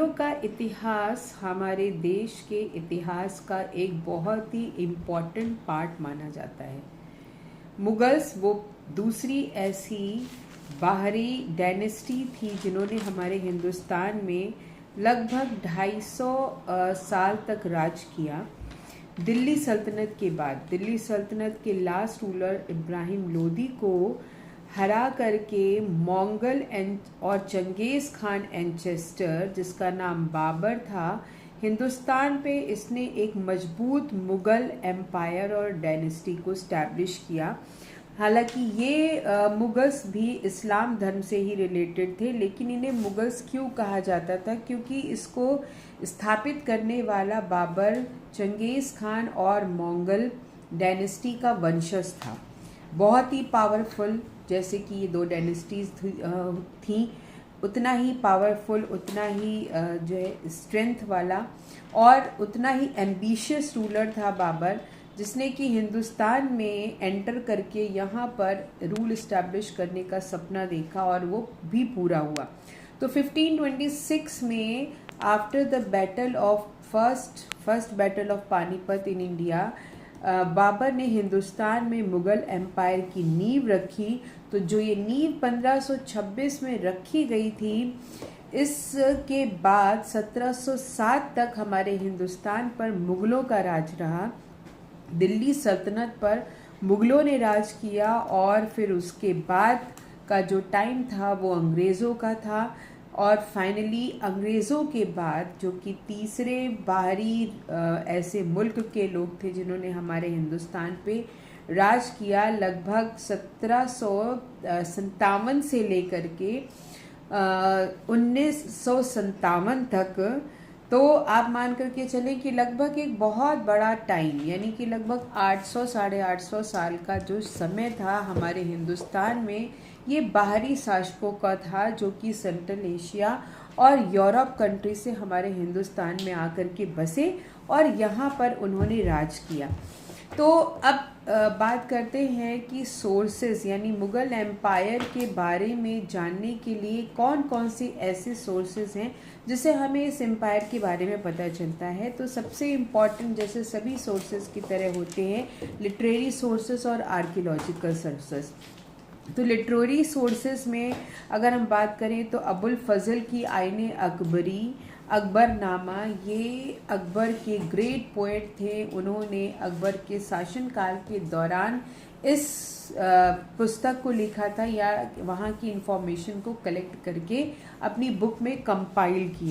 मुग़लों का इतिहास हमारे देश के इतिहास का एक बहुत ही इम्पॉर्टेंट पार्ट माना जाता है। मुग़ल्स वो दूसरी ऐसी बाहरी डायनेस्टी थी जिन्होंने हमारे हिंदुस्तान में लगभग 250 साल तक राज किया। दिल्ली सल्तनत के बाद दिल्ली सल्तनत के लास्ट रूलर इब्राहिम लोदी को हरा करके मंगल और चंगेज़ खान एंचेस्टर, जिसका नाम बाबर था, हिंदुस्तान पे इसने एक मजबूत मुग़ल एम्पायर और डायनेस्टी को स्टैब्लिश किया। हालांकि ये मुग़ल्स भी इस्लाम धर्म से ही रिलेटेड थे, लेकिन इन्हें मुग़ल्स क्यों कहा जाता था? क्योंकि इसको स्थापित करने वाला बाबर चंगेज़ खान और मंगल डायनेस्टी का वंशज था। बहुत ही पावरफुल, जैसे कि ये दो डायनेस्टीज़ थी, उतना ही पावरफुल, उतना ही जो है स्ट्रेंथ वाला और उतना ही एम्बिशियस रूलर था बाबर, जिसने कि हिंदुस्तान में एंटर करके यहाँ पर रूल इस्टेब्लिश करने का सपना देखा और वो भी पूरा हुआ। तो 1526 में after the battle of first battle of Panipat in India, Babur ने हिंदुस्तान में मुग़ल एम्पायर की नींव रखी। तो जो ये नींव 1526 में रखी गई थी, इसके बाद 1707 तक हमारे हिंदुस्तान पर मुग़लों का राज रहा। दिल्ली सल्तनत पर मुग़लों ने राज किया और फिर उसके बाद का जो टाइम था वो अंग्रेज़ों का था। और फाइनली अंग्रेज़ों के बाद जो कि तीसरे बाहरी ऐसे मुल्क के लोग थे जिन्होंने हमारे हिंदुस्तान पे राज किया, लगभग 1757 से लेकर के 1957 तक। तो आप मान करके चलें कि लगभग एक बहुत बड़ा टाइम, यानी कि लगभग 800 साढ़े 800 साल का जो समय था हमारे हिंदुस्तान में, ये बाहरी शासकों का था, जो कि सेंट्रल एशिया और यूरोप कंट्री से हमारे हिंदुस्तान में आकर के बसे और यहाँ पर उन्होंने राज किया। तो अब बात करते हैं कि सोर्सेज, यानी मुग़ल एम्पायर के बारे में जानने के लिए कौन कौन से ऐसे सोर्सेज हैं जिससे हमें इस एम्पायर के बारे में पता चलता है। तो सबसे इम्पॉर्टेंट, जैसे सभी सोर्सेज की तरह होते हैं, लिटरेरी सोर्सेज और आर्कियोलॉजिकल सोर्सेज। तो लिटरेरी सोर्सेज में अगर हम बात करें तो अबुल फजल की आईने अकबरी, अकबरनामा, ये अकबर के ग्रेट पोएट थे। उन्होंने अकबर के शासनकाल के दौरान इस पुस्तक को लिखा था या वहाँ की इंफॉर्मेशन को कलेक्ट करके अपनी बुक में कंपाइल किया।